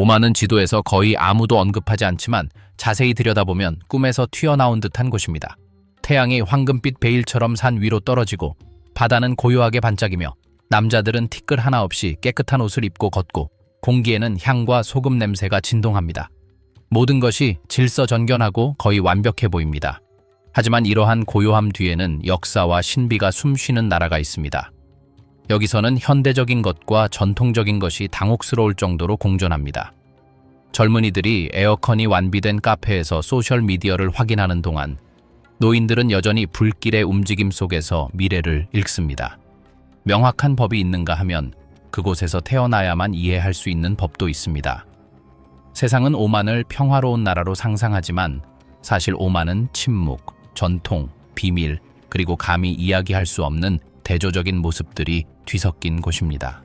오만은 지도에서 거의 아무도 언급하지 않지만 자세히 들여다보면 꿈에서 튀어나온 듯한 곳입니다. 태양이 황금빛 베일처럼 산 위로 떨어지고 바다는 고요하게 반짝이며 남자들은 티끌 하나 없이 깨끗한 옷을 입고 걷고 공기에는 향과 소금 냄새가 진동합니다. 모든 것이 질서정연하고 거의 완벽해 보입니다. 하지만 이러한 고요함 뒤에는 역사와 신비가 숨쉬는 나라가 있습니다. 여기서는 현대적인 것과 전통적인 것이 당혹스러울 정도로 공존합니다. 젊은이들이 에어컨이 완비된 카페에서 소셜미디어를 확인하는 동안 노인들은 여전히 불길의 움직임 속에서 미래를 읽습니다. 명확한 법이 있는가 하면 그곳에서 태어나야만 이해할 수 있는 법도 있습니다. 세상은 오만을 평화로운 나라로 상상하지만 사실 오만은 침묵, 전통, 비밀, 그리고 감히 이야기할 수 없는 대조적인 모습들이 뒤섞인 곳입니다.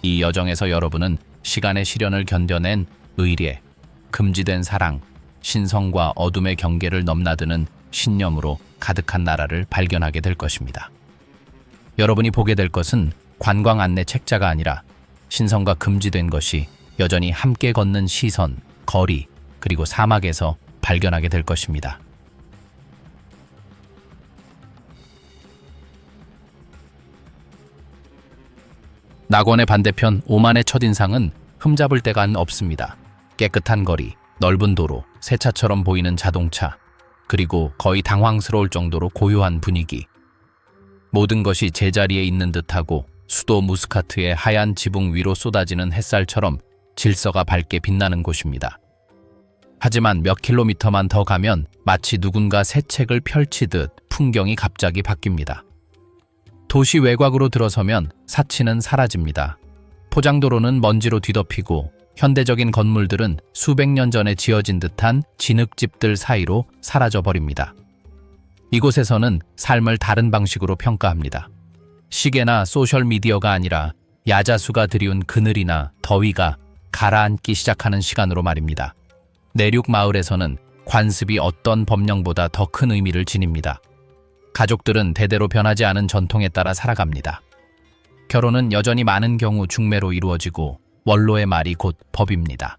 이 여정에서 여러분은 시간의 시련을 견뎌낸 의례, 금지된 사랑, 신성과 어둠의 경계를 넘나드는 신념으로 가득한 나라를 발견하게 될 것입니다. 여러분이 보게 될 것은 관광 안내 책자가 아니라 신성과 금지된 것이 여전히 함께 걷는 시선, 거리, 그리고 사막에서 발견하게 될 것입니다. 낙원의 반대편 오만의 첫인상은 흠잡을 데가 없습니다. 깨끗한 거리, 넓은 도로, 새 차처럼 보이는 자동차, 그리고 거의 당황스러울 정도로 고요한 분위기. 모든 것이 제자리에 있는 듯하고 수도 무스카트의 하얀 지붕 위로 쏟아지는 햇살처럼 질서가 밝게 빛나는 곳입니다. 하지만 몇 킬로미터만 더 가면 마치 누군가 새 책을 펼치듯 풍경이 갑자기 바뀝니다. 도시 외곽으로 들어서면 사치는 사라집니다. 포장도로는 먼지로 뒤덮이고 현대적인 건물들은 수백 년 전에 지어진 듯한 진흙집들 사이로 사라져버립니다. 이곳에서는 삶을 다른 방식으로 평가합니다. 시계나 소셜미디어가 아니라 야자수가 들이운 그늘이나 더위가 가라앉기 시작하는 시간으로 말입니다. 내륙 마을에서는 관습이 어떤 법령보다 더 큰 의미를 지닙니다. 가족들은 대대로 변하지 않은 전통에 따라 살아갑니다. 결혼은 여전히 많은 경우 중매로 이루어지고 원로의 말이 곧 법입니다.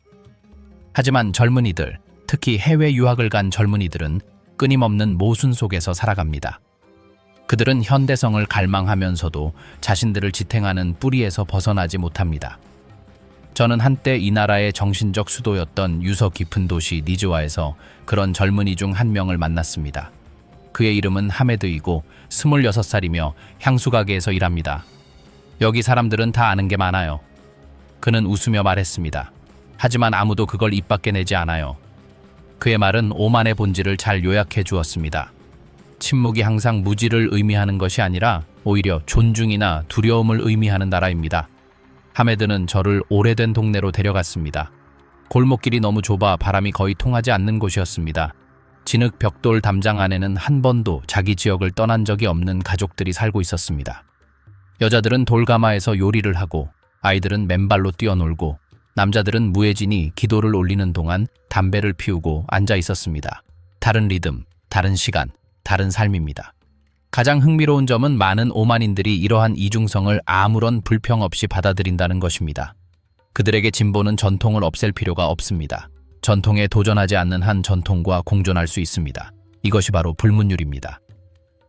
하지만 젊은이들, 특히 해외 유학을 간 젊은이들은 끊임없는 모순 속에서 살아갑니다. 그들은 현대성을 갈망하면서도 자신들을 지탱하는 뿌리에서 벗어나지 못합니다. 저는 한때 이 나라의 정신적 수도였던 유서 깊은 도시 니즈와에서 그런 젊은이 중 한 명을 만났습니다. 그의 이름은 하메드이고 26살이며 향수가게에서 일합니다. 여기 사람들은 다 아는 게 많아요. 그는 웃으며 말했습니다. 하지만 아무도 그걸 입 밖에 내지 않아요. 그의 말은 오만의 본질을 잘 요약해 주었습니다. 침묵이 항상 무지를 의미하는 것이 아니라 오히려 존중이나 두려움을 의미하는 나라입니다. 하메드는 저를 오래된 동네로 데려갔습니다. 골목길이 너무 좁아 바람이 거의 통하지 않는 곳이었습니다. 진흙 벽돌 담장 안에는 한 번도 자기 지역을 떠난 적이 없는 가족들이 살고 있었습니다. 여자들은 돌가마에서 요리를 하고 아이들은 맨발로 뛰어놀고 남자들은 무예진이 기도를 올리는 동안 담배를 피우고 앉아 있었습니다. 다른 리듬, 다른 시간, 다른 삶입니다. 가장 흥미로운 점은 많은 오만인들이 이러한 이중성을 아무런 불평 없이 받아들인다는 것입니다. 그들에게 진보는 전통을 없앨 필요가 없습니다. 전통에 도전하지 않는 한 전통과 공존할 수 있습니다. 이것이 바로 불문율입니다.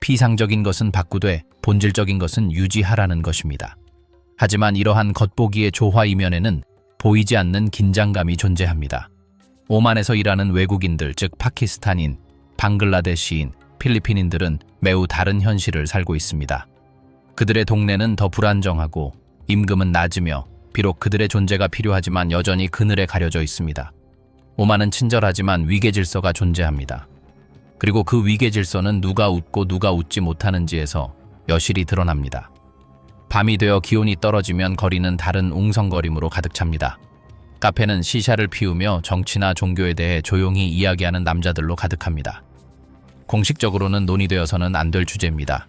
피상적인 것은 바꾸되 본질적인 것은 유지하라는 것입니다. 하지만 이러한 겉보기의 조화 이면에는 보이지 않는 긴장감이 존재합니다. 오만에서 일하는 외국인들, 즉 파키스탄인, 방글라데시인, 필리핀인들은 매우 다른 현실을 살고 있습니다. 그들의 동네는 더 불안정하고 임금은 낮으며 비록 그들의 존재가 필요하지만 여전히 그늘에 가려져 있습니다. 오만은 친절하지만 위계 질서가 존재합니다. 그리고 그 위계 질서는 누가 웃고 누가 웃지 못하는지에서 여실히 드러납니다. 밤이 되어 기온이 떨어지면 거리는 다른 웅성거림으로 가득 찹니다. 카페는 시샤를 피우며 정치나 종교에 대해 조용히 이야기하는 남자들로 가득합니다. 공식적으로는 논의되어서는 안 될 주제입니다.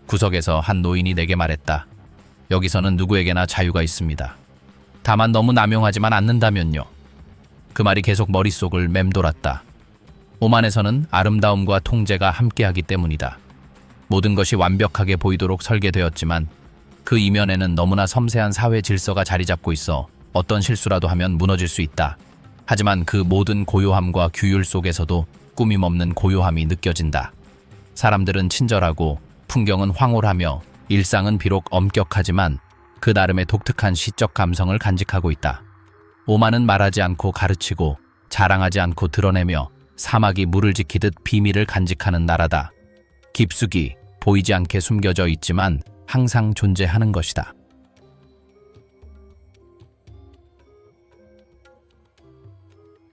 구석에서 한 노인이 내게 말했다. 여기서는 누구에게나 자유가 있습니다. 다만 너무 남용하지만 않는다면요. 그 말이 계속 머릿속을 맴돌았다. 오만에서는 아름다움과 통제가 함께하기 때문이다. 모든 것이 완벽하게 보이도록 설계되었지만 그 이면에는 너무나 섬세한 사회 질서가 자리 잡고 있어 어떤 실수라도 하면 무너질 수 있다. 하지만 그 모든 고요함과 규율 속에서도 꾸밈없는 고요함이 느껴진다. 사람들은 친절하고 풍경은 황홀하며 일상은 비록 엄격하지만 그 나름의 독특한 시적 감성을 간직하고 있다. 오만은 말하지 않고 가르치고 자랑하지 않고 드러내며 사막이 물을 지키듯 비밀을 간직하는 나라다. 깊숙이 보이지 않게 숨겨져 있지만 항상 존재하는 것이다.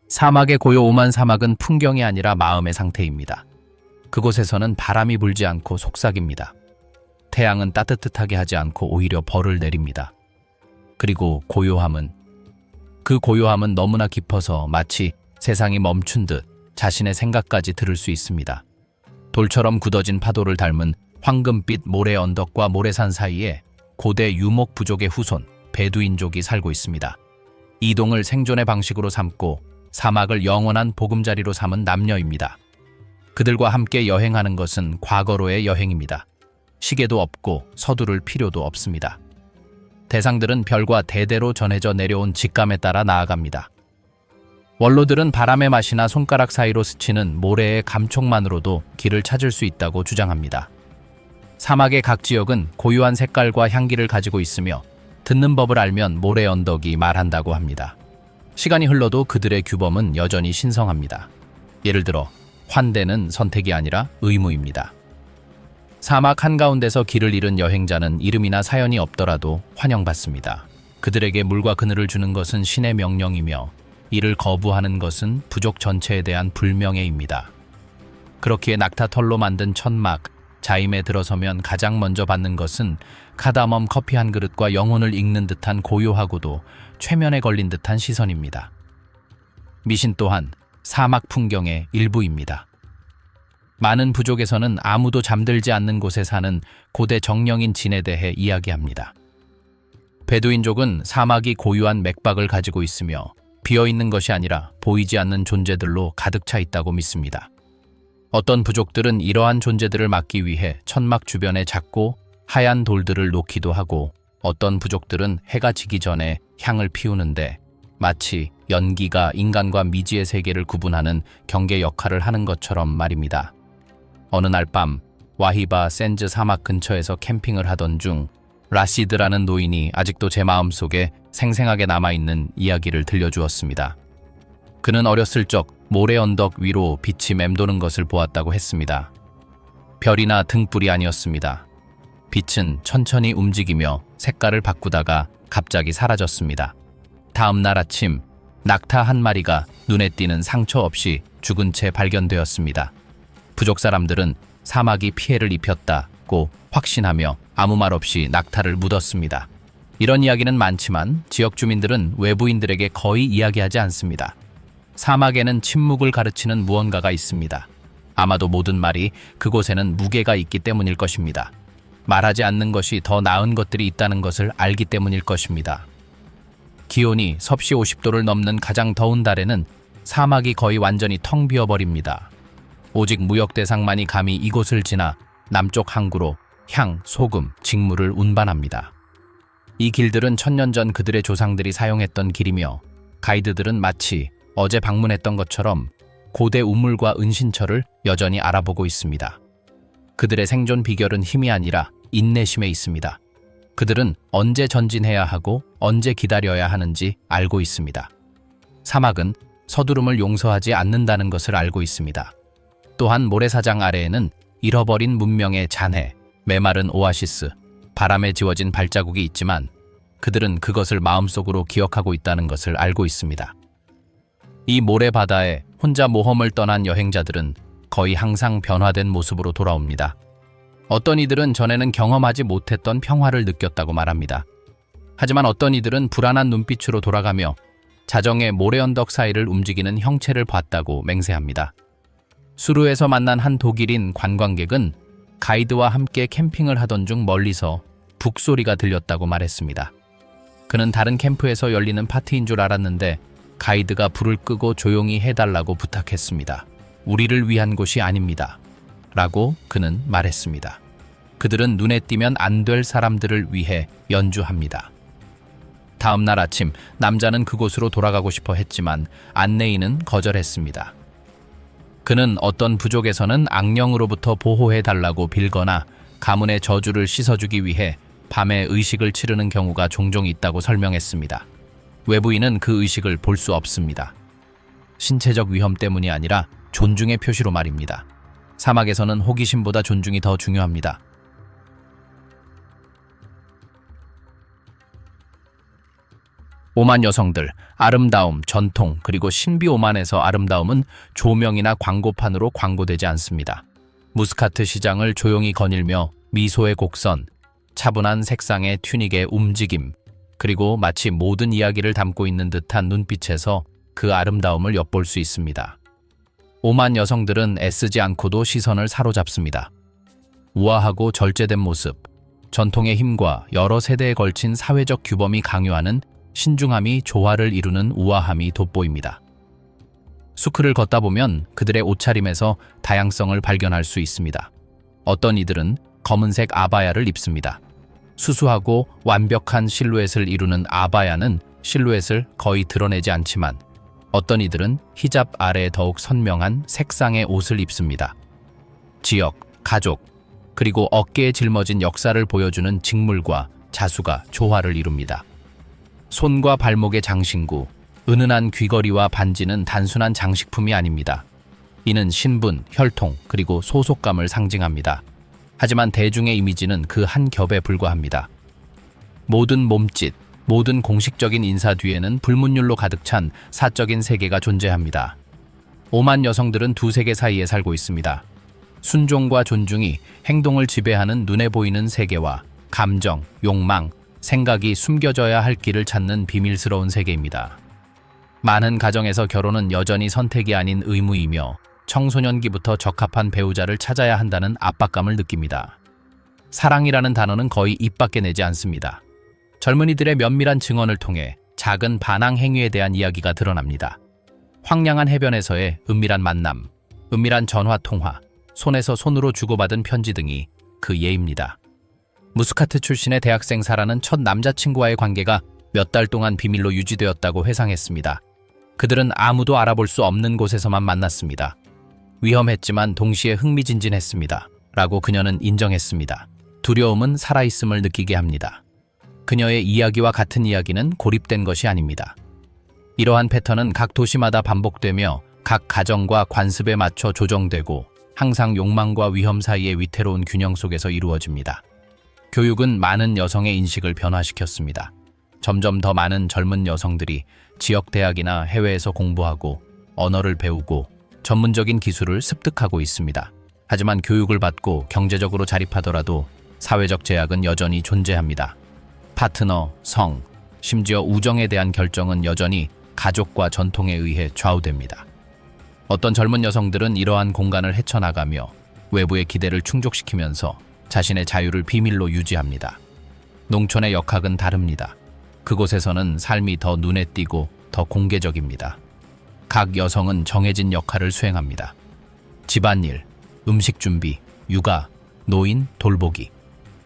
사막의 고요 오만 사막은 풍경이 아니라 마음의 상태입니다. 그곳에서는 바람이 불지 않고 속삭입니다. 태양은 따뜻하게 하지 않고 오히려 벌을 내립니다. 그리고 그 고요함은 너무나 깊어서 마치 세상이 멈춘 듯 자신의 생각까지 들을 수 있습니다. 돌처럼 굳어진 파도를 닮은 황금빛 모래 언덕과 모래산 사이에 고대 유목 부족의 후손 베두인족이 살고 있습니다. 이동을 생존의 방식으로 삼고 사막을 영원한 보금자리로 삼은 남녀입니다. 그들과 함께 여행하는 것은 과거로의 여행입니다. 시계도 없고 서두를 필요도 없습니다. 대상들은 별과 대대로 전해져 내려온 직감에 따라 나아갑니다. 원로들은 바람의 맛이나 손가락 사이로 스치는 모래의 감촉만으로도 길을 찾을 수 있다고 주장합니다. 사막의 각 지역은 고유한 색깔과 향기를 가지고 있으며 듣는 법을 알면 모래 언덕이 말한다고 합니다. 시간이 흘러도 그들의 규범은 여전히 신성합니다. 예를 들어 환대는 선택이 아니라 의무입니다. 사막 한가운데서 길을 잃은 여행자는 이름이나 사연이 없더라도 환영받습니다. 그들에게 물과 그늘을 주는 것은 신의 명령이며 이를 거부하는 것은 부족 전체에 대한 불명예입니다. 그렇기에 낙타 털로 만든 천막, 자임에 들어서면 가장 먼저 받는 것은 카다멈 커피 한 그릇과 영혼을 읽는 듯한 고요하고도 최면에 걸린 듯한 시선입니다. 미신 또한 사막 풍경의 일부입니다. 많은 부족에서는 아무도 잠들지 않는 곳에 사는 고대 정령인 진에 대해 이야기합니다. 베두인족은 사막이 고유한 맥박을 가지고 있으며 비어있는 것이 아니라 보이지 않는 존재들로 가득 차 있다고 믿습니다. 어떤 부족들은 이러한 존재들을 막기 위해 천막 주변에 작고 하얀 돌들을 놓기도 하고 어떤 부족들은 해가 지기 전에 향을 피우는데 마치 연기가 인간과 미지의 세계를 구분하는 경계 역할을 하는 것처럼 말입니다. 어느 날 밤 와히바 센즈 사막 근처에서 캠핑을 하던 중 라시드라는 노인이 아직도 제 마음속에 생생하게 남아있는 이야기를 들려주었습니다. 그는 어렸을 적 모래 언덕 위로 빛이 맴도는 것을 보았다고 했습니다. 별이나 등불이 아니었습니다. 빛은 천천히 움직이며 색깔을 바꾸다가 갑자기 사라졌습니다. 다음 날 아침 낙타 한 마리가 눈에 띄는 상처 없이 죽은 채 발견되었습니다. 부족 사람들은 사막이 피해를 입혔다고 확신하며 아무 말 없이 낙타를 묻었습니다. 이런 이야기는 많지만 지역 주민들은 외부인들에게 거의 이야기하지 않습니다. 사막에는 침묵을 가르치는 무언가가 있습니다. 아마도 모든 말이 그곳에는 무게가 있기 때문일 것입니다. 말하지 않는 것이 더 나은 것들이 있다는 것을 알기 때문일 것입니다. 기온이 섭씨 50도를 넘는 가장 더운 달에는 사막이 거의 완전히 텅 비어버립니다. 오직 무역 대상만이 감히 이곳을 지나 남쪽 항구로 향, 소금, 직물을 운반합니다. 이 길들은 천년 전 그들의 조상들이 사용했던 길이며 가이드들은 마치 어제 방문했던 것처럼 고대 우물과 은신처를 여전히 알아보고 있습니다. 그들의 생존 비결은 힘이 아니라 인내심에 있습니다. 그들은 언제 전진해야 하고 언제 기다려야 하는지 알고 있습니다. 사막은 서두름을 용서하지 않는다는 것을 알고 있습니다. 또한 모래사장 아래에는 잃어버린 문명의 잔해, 메마른 오아시스, 바람에 지워진 발자국이 있지만 그들은 그것을 마음속으로 기억하고 있다는 것을 알고 있습니다. 이 모래바다에 혼자 모험을 떠난 여행자들은 거의 항상 변화된 모습으로 돌아옵니다. 어떤 이들은 전에는 경험하지 못했던 평화를 느꼈다고 말합니다. 하지만 어떤 이들은 불안한 눈빛으로 돌아가며 자정의 모래언덕 사이를 움직이는 형체를 봤다고 맹세합니다. 수루에서 만난 한 독일인 관광객은 가이드와 함께 캠핑을 하던 중 멀리서 북소리가 들렸다고 말했습니다. 그는 다른 캠프에서 열리는 파티인 줄 알았는데 가이드가 불을 끄고 조용히 해달라고 부탁했습니다. 우리를 위한 곳이 아닙니다. 라고 그는 말했습니다. 그들은 눈에 띄면 안 될 사람들을 위해 연주합니다. 다음 날 아침 남자는 그곳으로 돌아가고 싶어 했지만 안내인은 거절했습니다. 그는 어떤 부족에서는 악령으로부터 보호해달라고 빌거나 가문의 저주를 씻어주기 위해 밤에 의식을 치르는 경우가 종종 있다고 설명했습니다. 외부인은 그 의식을 볼 수 없습니다. 신체적 위험 때문이 아니라 존중의 표시로 말입니다. 사막에서는 호기심보다 존중이 더 중요합니다. 오만 여성들, 아름다움, 전통, 그리고 신비. 오만에서 아름다움은 조명이나 광고판으로 광고되지 않습니다. 무스카트 시장을 조용히 거닐며 미소의 곡선, 차분한 색상의 튜닉의 움직임, 그리고 마치 모든 이야기를 담고 있는 듯한 눈빛에서 그 아름다움을 엿볼 수 있습니다. 오만 여성들은 애쓰지 않고도 시선을 사로잡습니다. 우아하고 절제된 모습, 전통의 힘과 여러 세대에 걸친 사회적 규범이 강요하는 신중함이 조화를 이루는 우아함이 돋보입니다. 수크를 걷다 보면 그들의 옷차림에서 다양성을 발견할 수 있습니다. 어떤 이들은 검은색 아바야를 입습니다. 수수하고 완벽한 실루엣을 이루는 아바야는 실루엣을 거의 드러내지 않지만 어떤 이들은 히잡 아래에 더욱 선명한 색상의 옷을 입습니다. 지역, 가족, 그리고 어깨에 짊어진 역사를 보여주는 직물과 자수가 조화를 이룹니다. 손과 발목의 장신구, 은은한 귀걸이와 반지는 단순한 장식품이 아닙니다. 이는 신분, 혈통, 그리고 소속감을 상징합니다. 하지만 대중의 이미지는 그 한 겹에 불과합니다. 모든 몸짓, 모든 공식적인 인사 뒤에는 불문율로 가득 찬 사적인 세계가 존재합니다. 오만 여성들은 두 세계 사이에 살고 있습니다. 순종과 존중이 행동을 지배하는 눈에 보이는 세계와 감정, 욕망, 생각이 숨겨져야 할 길을 찾는 비밀스러운 세계입니다. 많은 가정에서 결혼은 여전히 선택이 아닌 의무이며 청소년기부터 적합한 배우자를 찾아야 한다는 압박감을 느낍니다. 사랑이라는 단어는 거의 입 밖에 내지 않습니다. 젊은이들의 면밀한 증언을 통해 작은 반항 행위에 대한 이야기가 드러납니다. 황량한 해변에서의 은밀한 만남, 은밀한 전화 통화, 손에서 손으로 주고받은 편지 등이 그 예입니다. 무스카트 출신의 대학생 사라는 첫 남자친구와의 관계가 몇 달 동안 비밀로 유지되었다고 회상했습니다. 그들은 아무도 알아볼 수 없는 곳에서만 만났습니다. 위험했지만 동시에 흥미진진했습니다. 라고 그녀는 인정했습니다. 두려움은 살아있음을 느끼게 합니다. 그녀의 이야기와 같은 이야기는 고립된 것이 아닙니다. 이러한 패턴은 각 도시마다 반복되며 각 가정과 관습에 맞춰 조정되고 항상 욕망과 위험 사이의 위태로운 균형 속에서 이루어집니다. 교육은 많은 여성의 인식을 변화시켰습니다. 점점 더 많은 젊은 여성들이 지역 대학이나 해외에서 공부하고 언어를 배우고 전문적인 기술을 습득하고 있습니다. 하지만 교육을 받고 경제적으로 자립하더라도 사회적 제약은 여전히 존재합니다. 파트너, 성, 심지어 우정에 대한 결정은 여전히 가족과 전통에 의해 좌우됩니다. 어떤 젊은 여성들은 이러한 공간을 헤쳐나가며 외부의 기대를 충족시키면서 자신의 자유를 비밀로 유지합니다. 농촌의 역학은 다릅니다. 그곳에서는 삶이 더 눈에 띄고 더 공개적입니다. 각 여성은 정해진 역할을 수행합니다. 집안일, 음식 준비, 육아, 노인, 돌보기.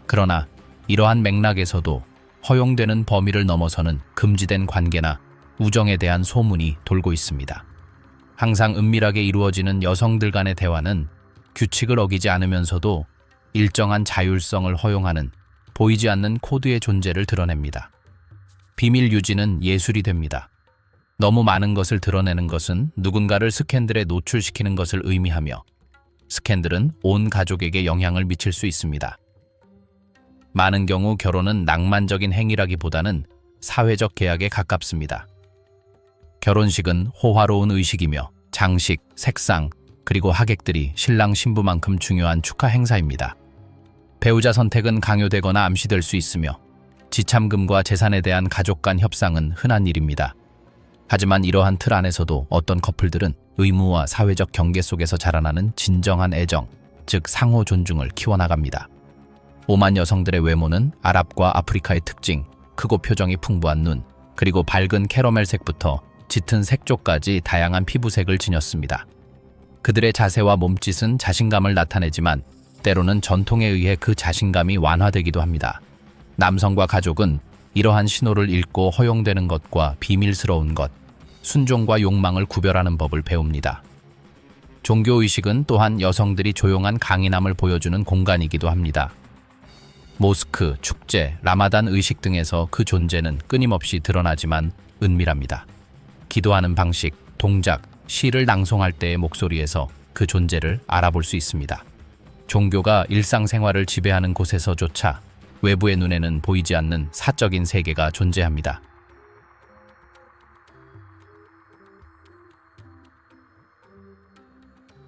그러나 이러한 맥락에서도 허용되는 범위를 넘어서는 금지된 관계나 우정에 대한 소문이 돌고 있습니다. 항상 은밀하게 이루어지는 여성들 간의 대화는 규칙을 어기지 않으면서도 일정한 자율성을 허용하는 보이지 않는 코드의 존재를 드러냅니다. 비밀 유지는 예술이 됩니다. 너무 많은 것을 드러내는 것은 누군가를 스캔들에 노출시키는 것을 의미하며 스캔들은 온 가족에게 영향을 미칠 수 있습니다. 많은 경우 결혼은 낭만적인 행위라기보다는 사회적 계약에 가깝습니다. 결혼식은 호화로운 의식이며 장식, 색상, 그리고 하객들이 신랑 신부만큼 중요한 축하 행사입니다. 배우자 선택은 강요되거나 암시될 수 있으며 지참금과 재산에 대한 가족 간 협상은 흔한 일입니다. 하지만 이러한 틀 안에서도 어떤 커플들은 의무와 사회적 경계 속에서 자라나는 진정한 애정, 즉 상호 존중을 키워나갑니다. 오만 여성들의 외모는 아랍과 아프리카의 특징, 크고 표정이 풍부한 눈, 그리고 밝은 캐러멜색부터 짙은 색조까지 다양한 피부색을 지녔습니다. 그들의 자세와 몸짓은 자신감을 나타내지만 때로는 전통에 의해 그 자신감이 완화되기도 합니다. 남성과 가족은 이러한 신호를 읽고 허용되는 것과 비밀스러운 것, 순종과 욕망을 구별하는 법을 배웁니다. 종교의식은 또한 여성들이 조용한 강인함을 보여주는 공간이기도 합니다. 모스크, 축제, 라마단 의식 등에서 그 존재는 끊임없이 드러나지만 은밀합니다. 기도하는 방식, 동작, 시를 낭송할 때의 목소리에서 그 존재를 알아볼 수 있습니다. 종교가 일상생활을 지배하는 곳에서조차 외부의 눈에는 보이지 않는 사적인 세계가 존재합니다.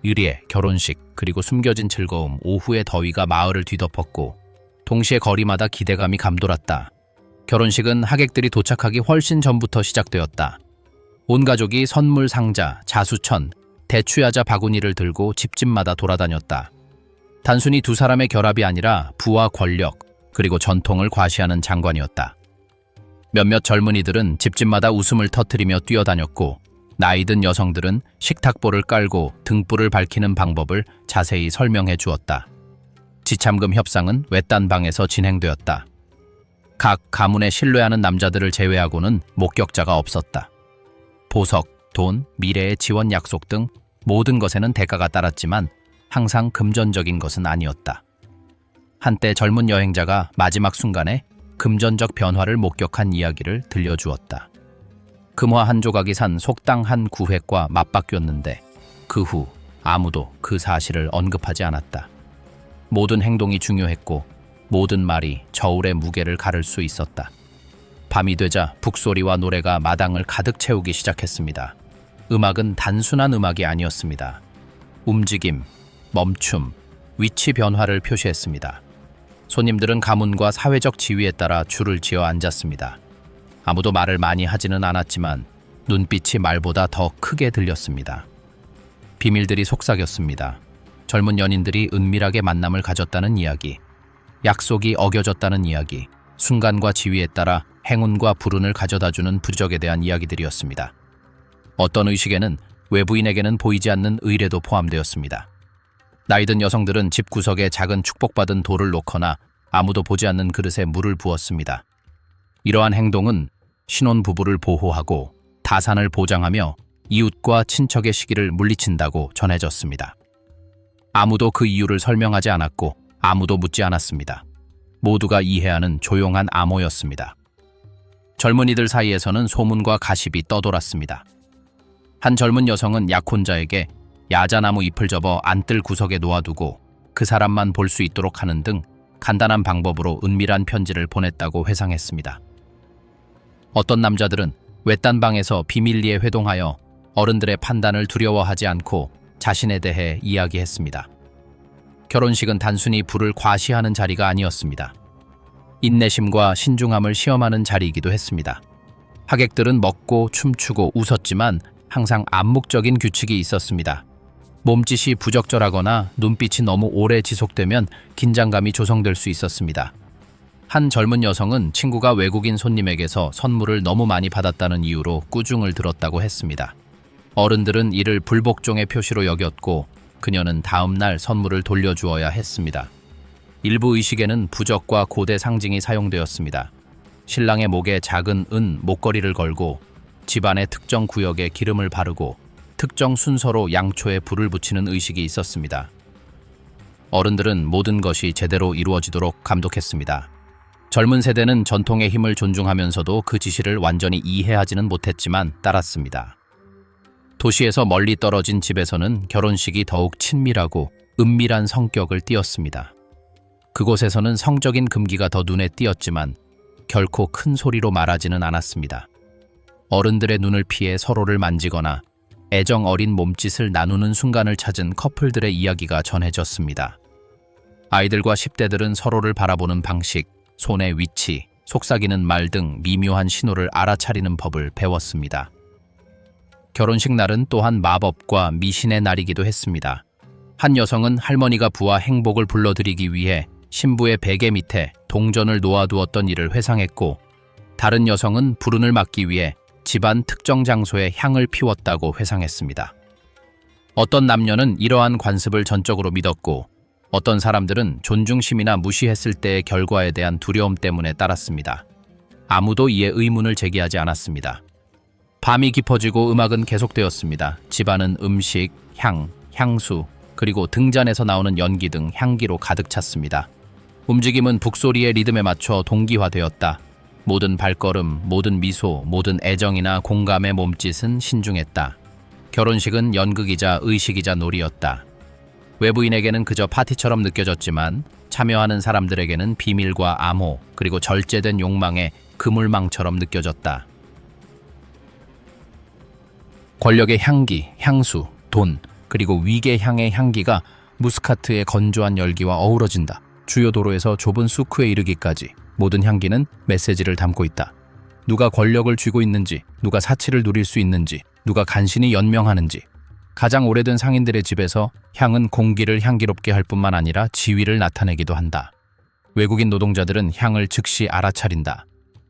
의례, 결혼식, 그리고 숨겨진 즐거움, 오후의 더위가 마을을 뒤덮었고 동시에 거리마다 기대감이 감돌았다. 결혼식은 하객들이 도착하기 훨씬 전부터 시작되었다. 온 가족이 선물 상자, 자수천, 대추야자 바구니를 들고 집집마다 돌아다녔다. 단순히 두 사람의 결합이 아니라 부와 권력, 그리고 전통을 과시하는 장관이었다. 몇몇 젊은이들은 집집마다 웃음을 터뜨리며 뛰어다녔고 나이든 여성들은 식탁보를 깔고 등불을 밝히는 방법을 자세히 설명해 주었다. 지참금 협상은 외딴 방에서 진행되었다. 각 가문에 신뢰하는 남자들을 제외하고는 목격자가 없었다. 보석, 돈, 미래의 지원 약속 등 모든 것에는 대가가 따랐지만 항상 금전적인 것은 아니었다. 한때 젊은 여행자가 마지막 순간에 금전적 변화를 목격한 이야기를 들려주었다. 금화 한 조각이 산 속당 한 구획과 맞바뀌었는데 그 후 아무도 그 사실을 언급하지 않았다. 모든 행동이 중요했고 모든 말이 저울의 무게를 가를 수 있었다. 밤이 되자 북소리와 노래가 마당을 가득 채우기 시작했습니다. 음악은 단순한 음악이 아니었습니다. 움직임, 멈춤, 위치 변화를 표시했습니다. 손님들은 가문과 사회적 지위에 따라 줄을 지어 앉았습니다. 아무도 말을 많이 하지는 않았지만 눈빛이 말보다 더 크게 들렸습니다. 비밀들이 속삭였습니다. 젊은 연인들이 은밀하게 만남을 가졌다는 이야기, 약속이 어겨졌다는 이야기, 순간과 지위에 따라 행운과 불운을 가져다주는 부적에 대한 이야기들이었습니다. 어떤 의식에는 외부인에게는 보이지 않는 의례도 포함되었습니다. 나이든 여성들은 집 구석에 작은 축복받은 돌을 놓거나 아무도 보지 않는 그릇에 물을 부었습니다. 이러한 행동은 신혼부부를 보호하고 다산을 보장하며 이웃과 친척의 시기를 물리친다고 전해졌습니다. 아무도 그 이유를 설명하지 않았고 아무도 묻지 않았습니다. 모두가 이해하는 조용한 암호였습니다. 젊은이들 사이에서는 소문과 가십이 떠돌았습니다. 한 젊은 여성은 약혼자에게 야자나무 잎을 접어 안뜰 구석에 놓아두고 그 사람만 볼 수 있도록 하는 등 간단한 방법으로 은밀한 편지를 보냈다고 회상했습니다. 어떤 남자들은 외딴 방에서 비밀리에 회동하여 어른들의 판단을 두려워하지 않고 자신에 대해 이야기했습니다. 결혼식은 단순히 부를 과시하는 자리가 아니었습니다. 인내심과 신중함을 시험하는 자리이기도 했습니다. 하객들은 먹고 춤추고 웃었지만 항상 암묵적인 규칙이 있었습니다. 몸짓이 부적절하거나 눈빛이 너무 오래 지속되면 긴장감이 조성될 수 있었습니다. 한 젊은 여성은 친구가 외국인 손님에게서 선물을 너무 많이 받았다는 이유로 꾸중을 들었다고 했습니다. 어른들은 이를 불복종의 표시로 여겼고 그녀는 다음 날 선물을 돌려주어야 했습니다. 일부 의식에는 부적과 고대 상징이 사용되었습니다. 신랑의 목에 작은 은 목걸이를 걸고 집안의 특정 구역에 기름을 바르고 특정 순서로 양초에 불을 붙이는 의식이 있었습니다. 어른들은 모든 것이 제대로 이루어지도록 감독했습니다. 젊은 세대는 전통의 힘을 존중하면서도 그 지시를 완전히 이해하지는 못했지만 따랐습니다. 도시에서 멀리 떨어진 집에서는 결혼식이 더욱 친밀하고 은밀한 성격을 띠었습니다. 그곳에서는 성적인 금기가 더 눈에 띄었지만 결코 큰 소리로 말하지는 않았습니다. 어른들의 눈을 피해 서로를 만지거나 애정 어린 몸짓을 나누는 순간을 찾은 커플들의 이야기가 전해졌습니다. 아이들과 10대들은 서로를 바라보는 방식, 손의 위치, 속삭이는 말 등 미묘한 신호를 알아차리는 법을 배웠습니다. 결혼식 날은 또한 마법과 미신의 날이기도 했습니다. 한 여성은 할머니가 부와 행복을 불러들이기 위해 신부의 베개 밑에 동전을 놓아두었던 일을 회상했고, 다른 여성은 불운을 막기 위해 집안 특정 장소에 향을 피웠다고 회상했습니다. 어떤 남녀는 이러한 관습을 전적으로 믿었고, 어떤 사람들은 존중심이나 무시했을 때의 결과에 대한 두려움 때문에 따랐습니다. 아무도 이에 의문을 제기하지 않았습니다. 밤이 깊어지고 음악은 계속되었습니다. 집안은 음식, 향, 향수, 그리고 등잔에서 나오는 연기 등 향기로 가득 찼습니다. 움직임은 북소리의 리듬에 맞춰 동기화되었다. 모든 발걸음, 모든 미소, 모든 애정이나 공감의 몸짓은 신중했다. 결혼식은 연극이자 의식이자 놀이였다. 외부인에게는 그저 파티처럼 느껴졌지만 참여하는 사람들에게는 비밀과 암호, 그리고 절제된 욕망의 그물망처럼 느껴졌다. 권력의 향기, 향수, 돈, 그리고 위계 향의 향기가 무스카트의 건조한 열기와 어우러진다. 주요 도로에서 좁은 수크에 이르기까지 모든 향기는 메시지를 담고 있다. 누가 권력을 쥐고 있는지, 누가 사치를 누릴 수 있는지, 누가 간신히 연명하는지. 가장 오래된 상인들의 집에서 향은 공기를 향기롭게 할 뿐만 아니라 지위를 나타내기도 한다. 외국인 노동자들은 향을 즉시 알아차린다.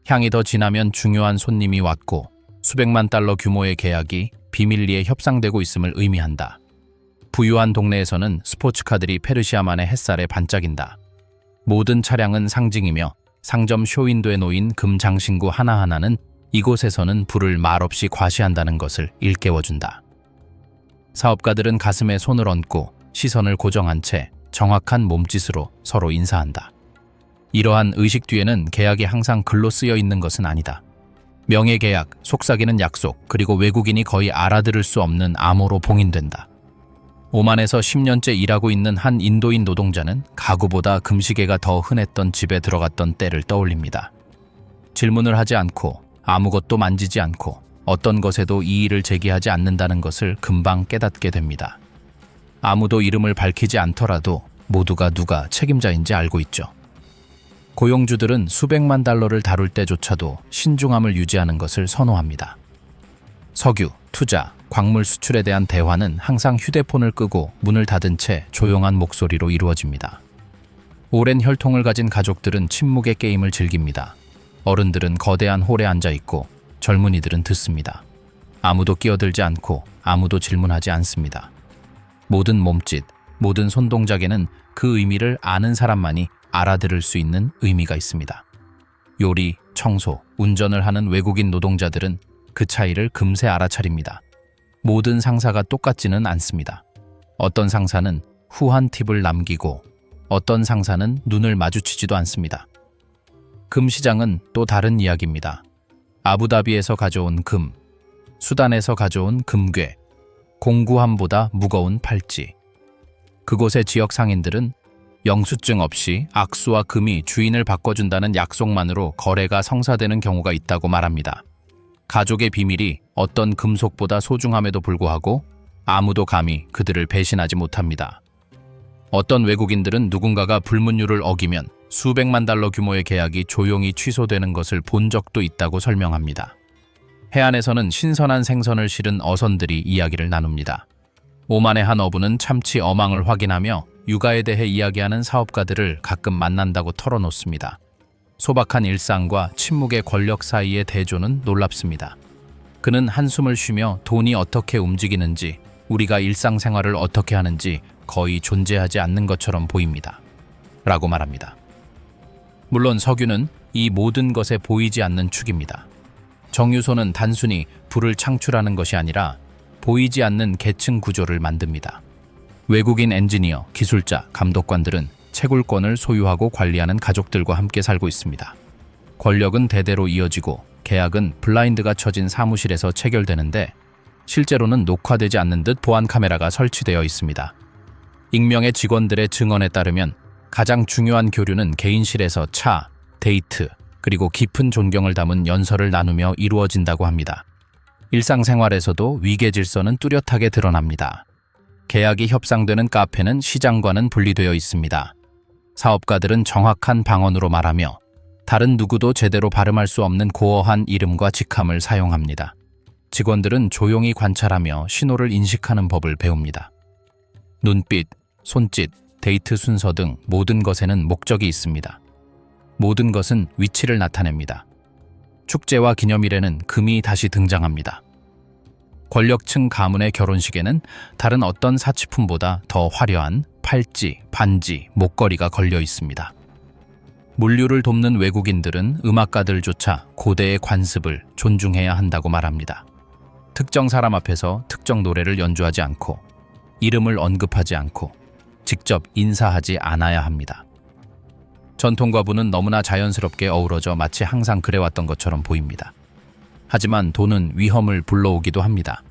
향이 더 진하면 중요한 손님이 왔고 수백만 달러 규모의 계약이 비밀리에 협상되고 있음을 의미한다. 부유한 동네에서는 스포츠카들이 페르시아만의 햇살에 반짝인다. 모든 차량은 상징이며 상점 쇼윈도에 놓인 금 장신구 하나하나는 이곳에서는 불을 말없이 과시한다는 것을 일깨워준다. 사업가들은 가슴에 손을 얹고 시선을 고정한 채 정확한 몸짓으로 서로 인사한다. 이러한 의식 뒤에는 계약이 항상 글로 쓰여 있는 것은 아니다. 명예계약, 속삭이는 약속, 그리고 외국인이 거의 알아들을 수 없는 암호로 봉인된다. 오만에서 10년째 일하고 있는 한 인도인 노동자는 가구보다 금시계가 더 흔했던 집에 들어갔던 때를 떠올립니다. 질문을 하지 않고 아무것도 만지지 않고 어떤 것에도 이의를 제기하지 않는다는 것을 금방 깨닫게 됩니다. 아무도 이름을 밝히지 않더라도 모두가 누가 책임자인지 알고 있죠. 고용주들은 수백만 달러를 다룰 때조차도 신중함을 유지하는 것을 선호합니다. 석유, 투자, 광물 수출에 대한 대화는 항상 휴대폰을 끄고 문을 닫은 채 조용한 목소리로 이루어집니다. 오랜 혈통을 가진 가족들은 침묵의 게임을 즐깁니다. 어른들은 거대한 홀에 앉아 있고 젊은이들은 듣습니다. 아무도 끼어들지 않고 아무도 질문하지 않습니다. 모든 몸짓, 모든 손동작에는 그 의미를 아는 사람만이 알아들을 수 있는 의미가 있습니다. 요리, 청소, 운전을 하는 외국인 노동자들은 그 차이를 금세 알아차립니다. 모든 상사가 똑같지는 않습니다. 어떤 상사는 후한 팁을 남기고 어떤 상사는 눈을 마주치지도 않습니다. 금 시장은 또 다른 이야기입니다. 아부다비에서 가져온 금, 수단에서 가져온 금괴, 공구함보다 무거운 팔찌. 그곳의 지역 상인들은 영수증 없이 악수와 금이 주인을 바꿔준다는 약속만으로 거래가 성사되는 경우가 있다고 말합니다. 가족의 비밀이 어떤 금속보다 소중함에도 불구하고 아무도 감히 그들을 배신하지 못합니다. 어떤 외국인들은 누군가가 불문율을 어기면 수백만 달러 규모의 계약이 조용히 취소되는 것을 본 적도 있다고 설명합니다. 해안에서는 신선한 생선을 실은 어선들이 이야기를 나눕니다. 오만의 한 어부는 참치 어망을 확인하며 육아에 대해 이야기하는 사업가들을 가끔 만난다고 털어놓습니다. 소박한 일상과 침묵의 권력 사이의 대조는 놀랍습니다. 그는 한숨을 쉬며 돈이 어떻게 움직이는지, 우리가 일상생활을 어떻게 하는지 거의 존재하지 않는 것처럼 보입니다. 라고 말합니다. 물론 석유는 이 모든 것에 보이지 않는 축입니다. 정유소는 단순히 불을 창출하는 것이 아니라 보이지 않는 계층 구조를 만듭니다. 외국인 엔지니어, 기술자, 감독관들은 채굴권을 소유하고 관리하는 가족들과 함께 살고 있습니다. 권력은 대대로 이어지고 계약은 블라인드가 쳐진 사무실에서 체결되는데 실제로는 녹화되지 않는 듯 보안 카메라가 설치되어 있습니다. 익명의 직원들의 증언에 따르면 가장 중요한 교류는 개인실에서 차, 데이트, 그리고 깊은 존경을 담은 연설을 나누며 이루어진다고 합니다. 일상생활에서도 위계 질서는 뚜렷하게 드러납니다. 계약이 협상되는 카페는 시장과는 분리되어 있습니다. 사업가들은 정확한 방언으로 말하며 다른 누구도 제대로 발음할 수 없는 고어한 이름과 직함을 사용합니다. 직원들은 조용히 관찰하며 신호를 인식하는 법을 배웁니다. 눈빛, 손짓, 데이트 순서 등 모든 것에는 목적이 있습니다. 모든 것은 위치를 나타냅니다. 축제와 기념일에는 금이 다시 등장합니다. 권력층 가문의 결혼식에는 다른 어떤 사치품보다 더 화려한 팔찌, 반지, 목걸이가 걸려 있습니다. 물류를 돕는 외국인들은 음악가들조차 고대의 관습을 존중해야 한다고 말합니다. 특정 사람 앞에서 특정 노래를 연주하지 않고 이름을 언급하지 않고 직접 인사하지 않아야 합니다. 전통과 부는 너무나 자연스럽게 어우러져 마치 항상 그래왔던 것처럼 보입니다. 하지만 돈은 위험을 불러오기도 합니다.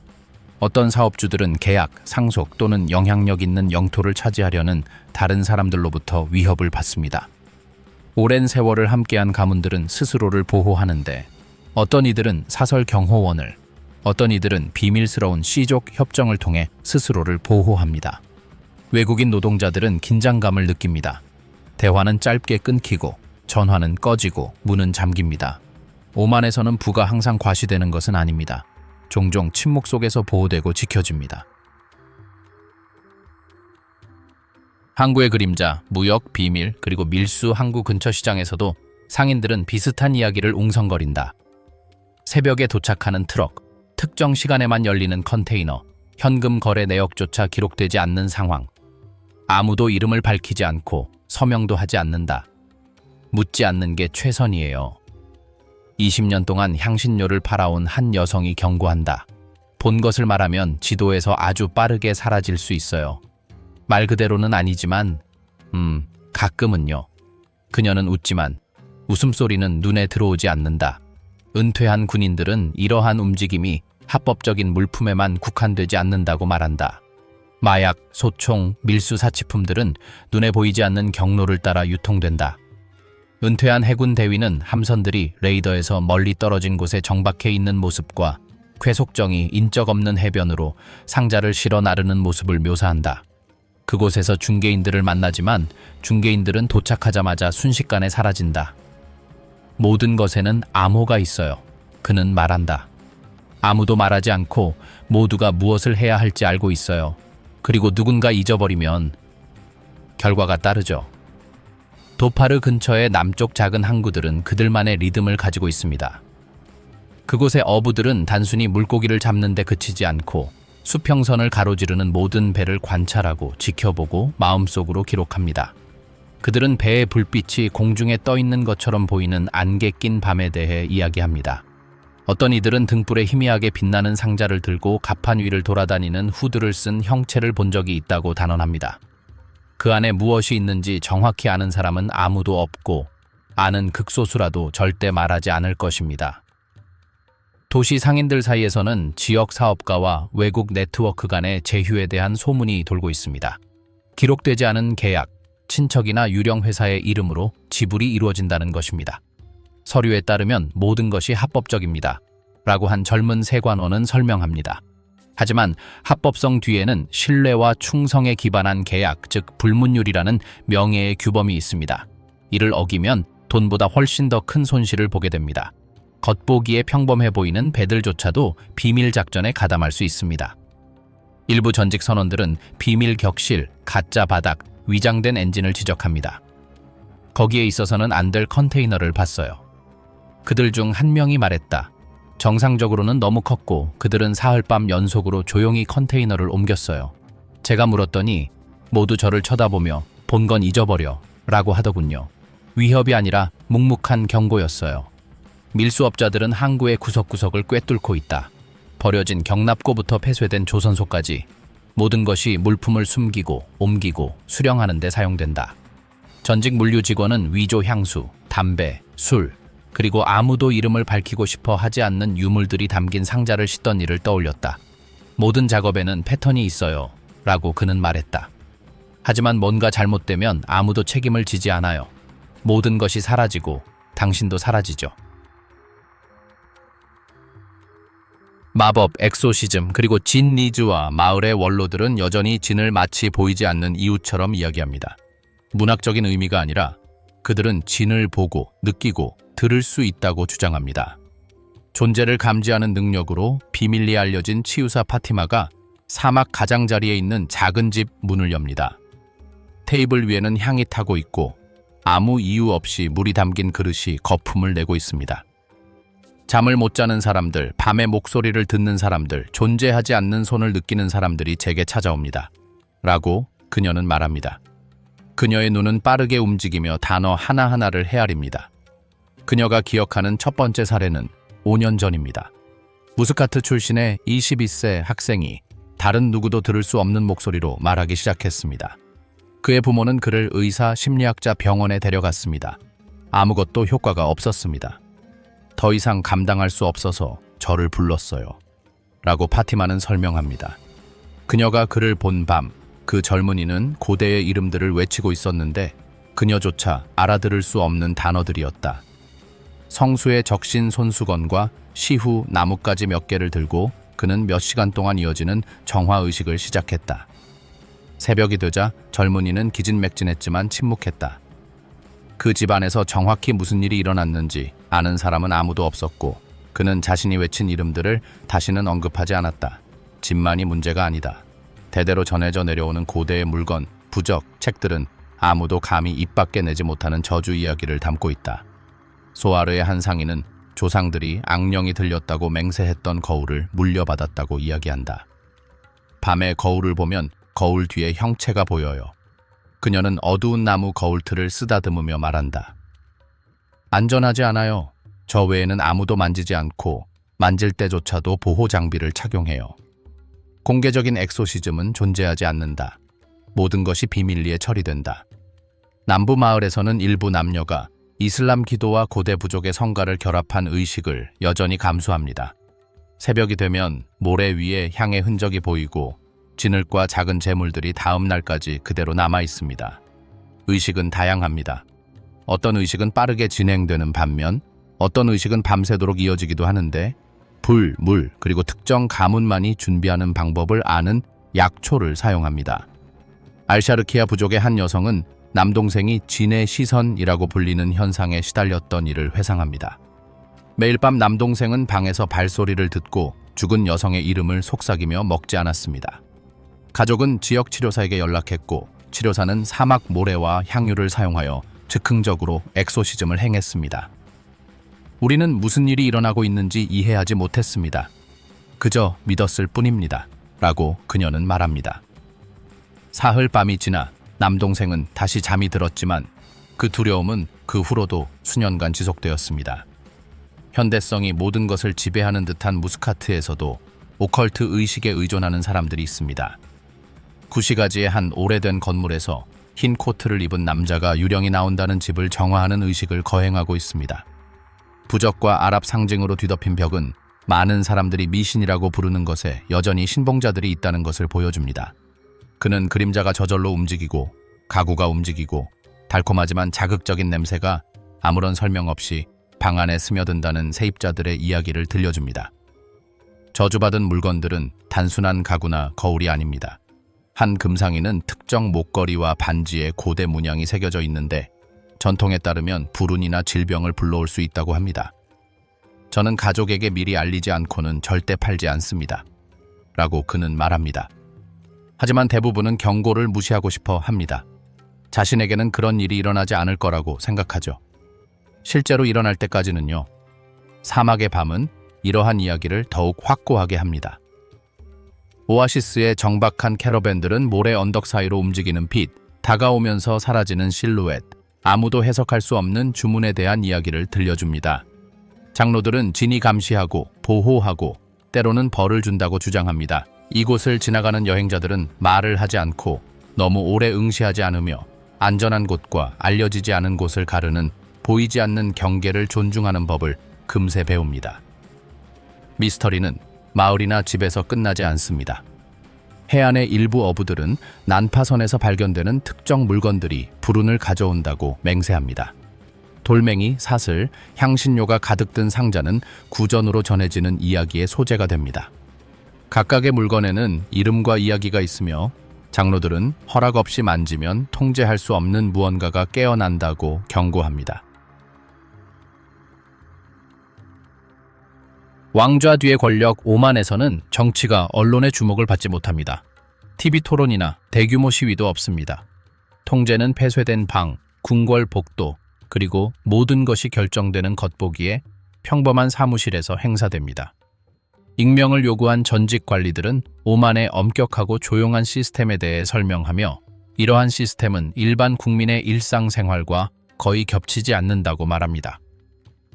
어떤 사업주들은 계약, 상속 또는 영향력 있는 영토를 차지하려는 다른 사람들로부터 위협을 받습니다. 오랜 세월을 함께한 가문들은 스스로를 보호하는데 어떤 이들은 사설 경호원을, 어떤 이들은 비밀스러운 씨족 협정을 통해 스스로를 보호합니다. 외국인 노동자들은 긴장감을 느낍니다. 대화는 짧게 끊기고 전화는 꺼지고 문은 잠깁니다. 오만에서는 부가 항상 과시되는 것은 아닙니다. 종종 침묵 속에서 보호되고 지켜집니다. 항구의 그림자, 무역, 비밀, 그리고 밀수 항구 근처 시장에서도 상인들은 비슷한 이야기를 웅성거린다. 새벽에 도착하는 트럭, 특정 시간에만 열리는 컨테이너, 현금 거래 내역조차 기록되지 않는 상황. 아무도 이름을 밝히지 않고 서명도 하지 않는다. 묻지 않는 게 최선이에요. 20년 동안 향신료를 팔아온 한 여성이 경고한다. 본 것을 말하면 지도에서 아주 빠르게 사라질 수 있어요. 말 그대로는 아니지만, 가끔은요. 그녀는 웃지만 웃음소리는 눈에 들어오지 않는다. 은퇴한 군인들은 이러한 움직임이 합법적인 물품에만 국한되지 않는다고 말한다. 마약, 소총, 밀수 사치품들은 눈에 보이지 않는 경로를 따라 유통된다. 은퇴한 해군 대위는 함선들이 레이더에서 멀리 떨어진 곳에 정박해 있는 모습과 쾌속정이 인적 없는 해변으로 상자를 실어 나르는 모습을 묘사한다. 그곳에서 중개인들을 만나지만 중개인들은 도착하자마자 순식간에 사라진다. 모든 것에는 암호가 있어요. 그는 말한다. 아무도 말하지 않고 모두가 무엇을 해야 할지 알고 있어요. 그리고 누군가 잊어버리면 결과가 따르죠. 도파르 근처의 남쪽 작은 항구들은 그들만의 리듬을 가지고 있습니다. 그곳의 어부들은 단순히 물고기를 잡는 데 그치지 않고 수평선을 가로지르는 모든 배를 관찰하고 지켜보고 마음속으로 기록합니다. 그들은 배의 불빛이 공중에 떠 있는 것처럼 보이는 안개 낀 밤에 대해 이야기합니다. 어떤 이들은 등불에 희미하게 빛나는 상자를 들고 갑판 위를 돌아다니는 후드를 쓴 형체를 본 적이 있다고 단언합니다. 그 안에 무엇이 있는지 정확히 아는 사람은 아무도 없고 아는 극소수라도 절대 말하지 않을 것입니다. 도시 상인들 사이에서는 지역 사업가와 외국 네트워크 간의 제휴에 대한 소문이 돌고 있습니다. 기록되지 않은 계약, 친척이나 유령 회사의 이름으로 지불이 이루어진다는 것입니다. 서류에 따르면 모든 것이 합법적입니다. 라고 한 젊은 세관원은 설명합니다. 하지만 합법성 뒤에는 신뢰와 충성에 기반한 계약, 즉 불문율이라는 명예의 규범이 있습니다. 이를 어기면 돈보다 훨씬 더 큰 손실을 보게 됩니다. 겉보기에 평범해 보이는 배들조차도 비밀 작전에 가담할 수 있습니다. 일부 전직 선원들은 비밀 격실, 가짜 바닥, 위장된 엔진을 지적합니다. 거기에 있어서는 안 될 컨테이너를 봤어요. 그들 중 한 명이 말했다. 정상적으로는 너무 컸고 그들은 사흘밤 연속으로 조용히 컨테이너를 옮겼어요. 제가 물었더니 모두 저를 쳐다보며 본 건 잊어버려 라고 하더군요. 위협이 아니라 묵묵한 경고였어요. 밀수업자들은 항구의 구석구석을 꿰뚫고 있다. 버려진 경납고부터 폐쇄된 조선소까지 모든 것이 물품을 숨기고 옮기고 수령하는 데 사용된다. 전직 물류 직원은 위조 향수, 담배, 술, 그리고 아무도 이름을 밝히고 싶어 하지 않는 유물들이 담긴 상자를 싣던 일을 떠올렸다. 모든 작업에는 패턴이 있어요. 라고 그는 말했다. 하지만 뭔가 잘못되면 아무도 책임을 지지 않아요. 모든 것이 사라지고 당신도 사라지죠. 마법, 엑소시즘, 그리고 진 리즈와 마을의 원로들은 여전히 진을 마치 보이지 않는 이웃처럼 이야기합니다. 문학적인 의미가 아니라 그들은 진을 보고 느끼고 들을 수 있다고 주장합니다. 존재를 감지하는 능력으로 비밀리에 알려진 치유사 파티마가 사막 가장자리에 있는 작은 집 문을 엽니다. 테이블 위에는 향이 타고 있고 아무 이유 없이 물이 담긴 그릇이 거품을 내고 있습니다. 잠을 못 자는 사람들, 밤의 목소리를 듣는 사람들, 존재하지 않는 손을 느끼는 사람들이 제게 찾아옵니다. 라고 그녀는 말합니다. 그녀의 눈은 빠르게 움직이며 단어 하나하나를 헤아립니다. 그녀가 기억하는 첫 번째 사례는 5년 전입니다. 무스카트 출신의 22세 학생이 다른 누구도 들을 수 없는 목소리로 말하기 시작했습니다. 그의 부모는 그를 의사, 심리학자 병원에 데려갔습니다. 아무것도 효과가 없었습니다. 더 이상 감당할 수 없어서 저를 불렀어요. 라고 파티마는 설명합니다. 그녀가 그를 본 밤, 그 젊은이는 고대의 이름들을 외치고 있었는데 그녀조차 알아들을 수 없는 단어들이었다. 성수의 적신 손수건과 시후 나뭇가지 몇 개를 들고 그는 몇 시간 동안 이어지는 정화의식을 시작했다. 새벽이 되자 젊은이는 기진맥진했지만 침묵했다. 그 집안에서 정확히 무슨 일이 일어났는지 아는 사람은 아무도 없었고 그는 자신이 외친 이름들을 다시는 언급하지 않았다. 집만이 문제가 아니다. 대대로 전해져 내려오는 고대의 물건, 부적, 책들은 아무도 감히 입 밖에 내지 못하는 저주 이야기를 담고 있다. 소아르의 한 상인은 조상들이 악령이 들렸다고 맹세했던 거울을 물려받았다고 이야기한다. 밤에 거울을 보면 거울 뒤에 형체가 보여요. 그녀는 어두운 나무 거울틀을 쓰다듬으며 말한다. 안전하지 않아요. 저 외에는 아무도 만지지 않고 만질 때조차도 보호 장비를 착용해요. 공개적인 엑소시즘은 존재하지 않는다. 모든 것이 비밀리에 처리된다. 남부 마을에서는 일부 남녀가 이슬람 기도와 고대 부족의 성가를 결합한 의식을 여전히 감수합니다. 새벽이 되면 모래 위에 향의 흔적이 보이고 진흙과 작은 재물들이 다음 날까지 그대로 남아 있습니다. 의식은 다양합니다. 어떤 의식은 빠르게 진행되는 반면 어떤 의식은 밤새도록 이어지기도 하는데 불, 물, 그리고 특정 가문만이 준비하는 방법을 아는 약초를 사용합니다. 알샤르키아 부족의 한 여성은 남동생이 진의 시선이라고 불리는 현상에 시달렸던 일을 회상합니다. 매일 밤 남동생은 방에서 발소리를 듣고 죽은 여성의 이름을 속삭이며 먹지 않았습니다. 가족은 지역 치료사에게 연락했고 치료사는 사막 모래와 향유를 사용하여 즉흥적으로 엑소시즘을 행했습니다. 우리는 무슨 일이 일어나고 있는지 이해하지 못했습니다. 그저 믿었을 뿐입니다. 라고 그녀는 말합니다. 사흘 밤이 지나 남동생은 다시 잠이 들었지만 그 두려움은 그 후로도 수년간 지속되었습니다. 현대성이 모든 것을 지배하는 듯한 무스카트에서도 오컬트 의식에 의존하는 사람들이 있습니다. 구시가지의 한 오래된 건물에서 흰 코트를 입은 남자가 유령이 나온다는 집을 정화하는 의식을 거행하고 있습니다. 부적과 아랍 상징으로 뒤덮인 벽은 많은 사람들이 미신이라고 부르는 것에 여전히 신봉자들이 있다는 것을 보여줍니다. 그는 그림자가 저절로 움직이고 가구가 움직이고 달콤하지만 자극적인 냄새가 아무런 설명 없이 방 안에 스며든다는 세입자들의 이야기를 들려줍니다. 저주받은 물건들은 단순한 가구나 거울이 아닙니다. 한 금상인은 특정 목걸이와 반지에 고대 문양이 새겨져 있는데 전통에 따르면 불운이나 질병을 불러올 수 있다고 합니다. 저는 가족에게 미리 알리지 않고는 절대 팔지 않습니다. 라고 그는 말합니다. 하지만 대부분은 경고를 무시하고 싶어 합니다. 자신에게는 그런 일이 일어나지 않을 거라고 생각하죠. 실제로 일어날 때까지는요. 사막의 밤은 이러한 이야기를 더욱 확고하게 합니다. 오아시스의 정박한 캐러밴들은 모래 언덕 사이로 움직이는 빛, 다가오면서 사라지는 실루엣, 아무도 해석할 수 없는 주문에 대한 이야기를 들려줍니다. 장로들은 진이 감시하고 보호하고 때로는 벌을 준다고 주장합니다. 이곳을 지나가는 여행자들은 말을 하지 않고 너무 오래 응시하지 않으며 안전한 곳과 알려지지 않은 곳을 가르는 보이지 않는 경계를 존중하는 법을 금세 배웁니다. 미스터리는 마을이나 집에서 끝나지 않습니다. 해안의 일부 어부들은 난파선에서 발견되는 특정 물건들이 불운을 가져온다고 맹세합니다. 돌멩이, 사슬, 향신료가 가득 든 상자는 구전으로 전해지는 이야기의 소재가 됩니다. 각각의 물건에는 이름과 이야기가 있으며 장로들은 허락 없이 만지면 통제할 수 없는 무언가가 깨어난다고 경고합니다. 왕좌 뒤의 권력 오만에서는 정치가 언론의 주목을 받지 못합니다. TV 토론이나 대규모 시위도 없습니다. 통제는 폐쇄된 방, 궁궐 복도, 그리고 모든 것이 결정되는 겉보기에 평범한 사무실에서 행사됩니다. 익명을 요구한 전직 관리들은 오만의 엄격하고 조용한 시스템에 대해 설명하며 이러한 시스템은 일반 국민의 일상생활과 거의 겹치지 않는다고 말합니다.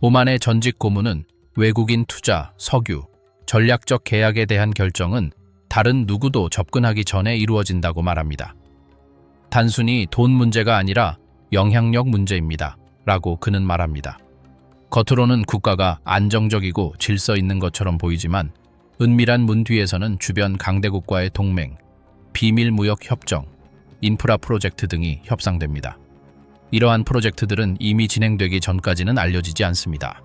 오만의 전직 고문은 외국인 투자, 석유, 전략적 계약에 대한 결정은 다른 누구도 접근하기 전에 이루어진다고 말합니다. 단순히 돈 문제가 아니라 영향력 문제입니다. 라고 그는 말합니다. 겉으로는 국가가 안정적이고 질서 있는 것처럼 보이지만 은밀한 문 뒤에서는 주변 강대국과의 동맹, 비밀 무역 협정, 인프라 프로젝트 등이 협상됩니다. 이러한 프로젝트들은 이미 진행되기 전까지는 알려지지 않습니다.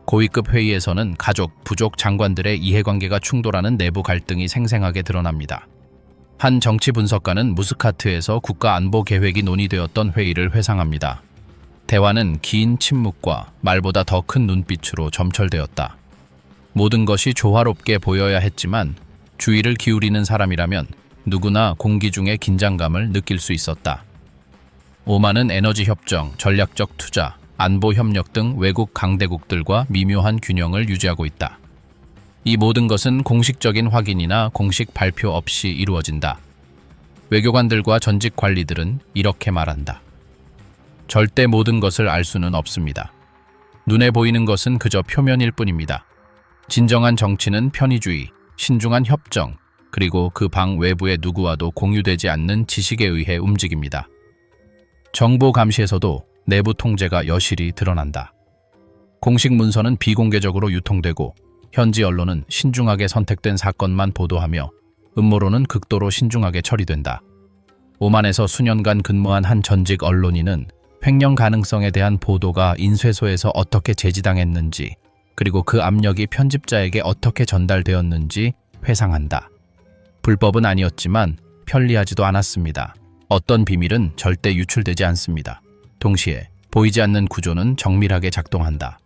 고위급 회의에서는 가족, 부족 장관들의 이해관계가 충돌하는 내부 갈등이 생생하게 드러납니다. 한 정치 분석가는 무스카트에서 국가안보 계획이 논의되었던 회의를 회상합니다. 대화는 긴 침묵과 말보다 더 큰 눈빛으로 점철되었다. 모든 것이 조화롭게 보여야 했지만 주의를 기울이는 사람이라면 누구나 공기 중의 긴장감을 느낄 수 있었다. 오만은 에너지 협정, 전략적 투자, 안보 협력 등 외국 강대국들과 미묘한 균형을 유지하고 있다. 이 모든 것은 공식적인 확인이나 공식 발표 없이 이루어진다. 외교관들과 전직 관리들은 이렇게 말한다. 절대 모든 것을 알 수는 없습니다. 눈에 보이는 것은 그저 표면일 뿐입니다. 진정한 정치는 편의주의, 신중한 협정, 그리고 그 방 외부의 누구와도 공유되지 않는 지식에 의해 움직입니다. 정보 감시에서도 내부 통제가 여실히 드러난다. 공식 문서는 비공개적으로 유통되고 현지 언론은 신중하게 선택된 사건만 보도하며 음모론은 극도로 신중하게 처리된다. 오만에서 수년간 근무한 한 전직 언론인은 횡령 가능성에 대한 보도가 인쇄소에서 어떻게 제지당했는지 그리고 그 압력이 편집자에게 어떻게 전달되었는지 회상한다. 불법은 아니었지만 편리하지도 않았습니다. 어떤 비밀은 절대 유출되지 않습니다. 동시에 보이지 않는 구조는 정밀하게 작동한다.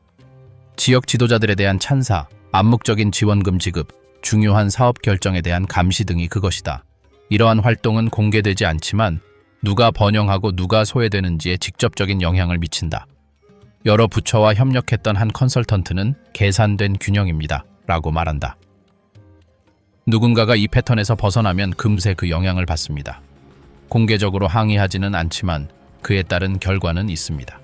지역 지도자들에 대한 찬사, 암묵적인 지원금 지급, 중요한 사업 결정에 대한 감시 등이 그것이다. 이러한 활동은 공개되지 않지만 누가 번영하고 누가 소외되는지에 직접적인 영향을 미친다. 여러 부처와 협력했던 한 컨설턴트는 계산된 균형입니다. 라고 말한다. 누군가가 이 패턴에서 벗어나면 금세 그 영향을 받습니다. 공개적으로 항의하지는 않지만 그에 따른 결과는 있습니다.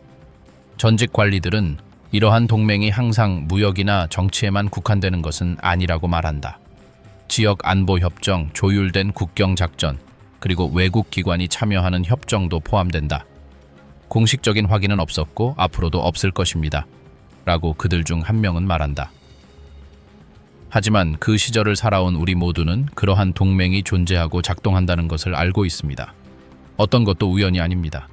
전직 관리들은 이러한 동맹이 항상 무역이나 정치에만 국한되는 것은 아니라고 말한다. 지역 안보 협정, 조율된 국경 작전, 그리고 외국 기관이 참여하는 협정도 포함된다. 공식적인 확인은 없었고 앞으로도 없을 것입니다. 라고 그들 중 한 명은 말한다. 하지만 그 시절을 살아온 우리 모두는 그러한 동맹이 존재하고 작동한다는 것을 알고 있습니다. 어떤 것도 우연이 아닙니다.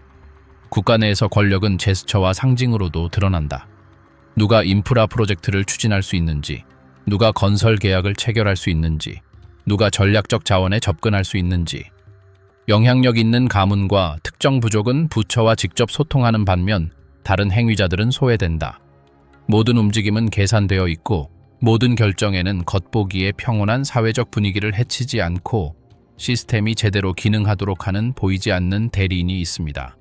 국가 내에서 권력은 제스처와 상징으로도 드러난다. 누가 인프라 프로젝트를 추진할 수 있는지, 누가 건설 계약을 체결할 수 있는지, 누가 전략적 자원에 접근할 수 있는지. 영향력 있는 가문과 특정 부족은 부처와 직접 소통하는 반면 다른 행위자들은 소외된다. 모든 움직임은 계산되어 있고 모든 결정에는 겉보기에 평온한 사회적 분위기를 해치지 않고 시스템이 제대로 기능하도록 하는 보이지 않는 대리인이 있습니다.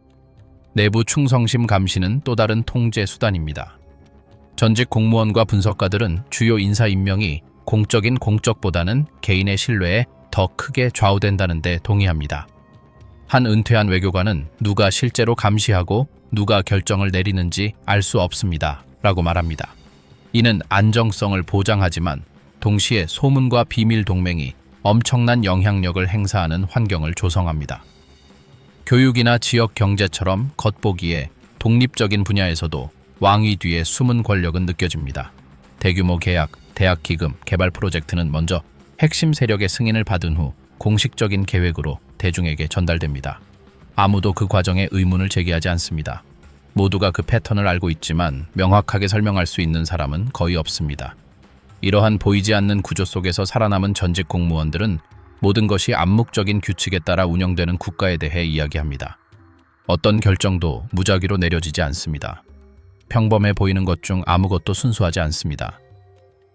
내부 충성심 감시는 또 다른 통제 수단입니다. 전직 공무원과 분석가들은 주요 인사 임명이 공적인 공적보다는 개인의 신뢰에 더 크게 좌우된다는 데 동의합니다. 한 은퇴한 외교관은 누가 실제로 감시하고 누가 결정을 내리는지 알 수 없습니다. 라고 말합니다. 이는 안정성을 보장하지만 동시에 소문과 비밀 동맹이 엄청난 영향력을 행사하는 환경을 조성합니다. 교육이나 지역 경제처럼 겉보기에 독립적인 분야에서도 왕위 뒤에 숨은 권력은 느껴집니다. 대규모 계약, 대학 기금, 개발 프로젝트는 먼저 핵심 세력의 승인을 받은 후 공식적인 계획으로 대중에게 전달됩니다. 아무도 그 과정에 의문을 제기하지 않습니다. 모두가 그 패턴을 알고 있지만 명확하게 설명할 수 있는 사람은 거의 없습니다. 이러한 보이지 않는 구조 속에서 살아남은 전직 공무원들은 모든 것이 암묵적인 규칙에 따라 운영되는 국가에 대해 이야기합니다. 어떤 결정도 무작위로 내려지지 않습니다. 평범해 보이는 것 중 아무것도 순수하지 않습니다.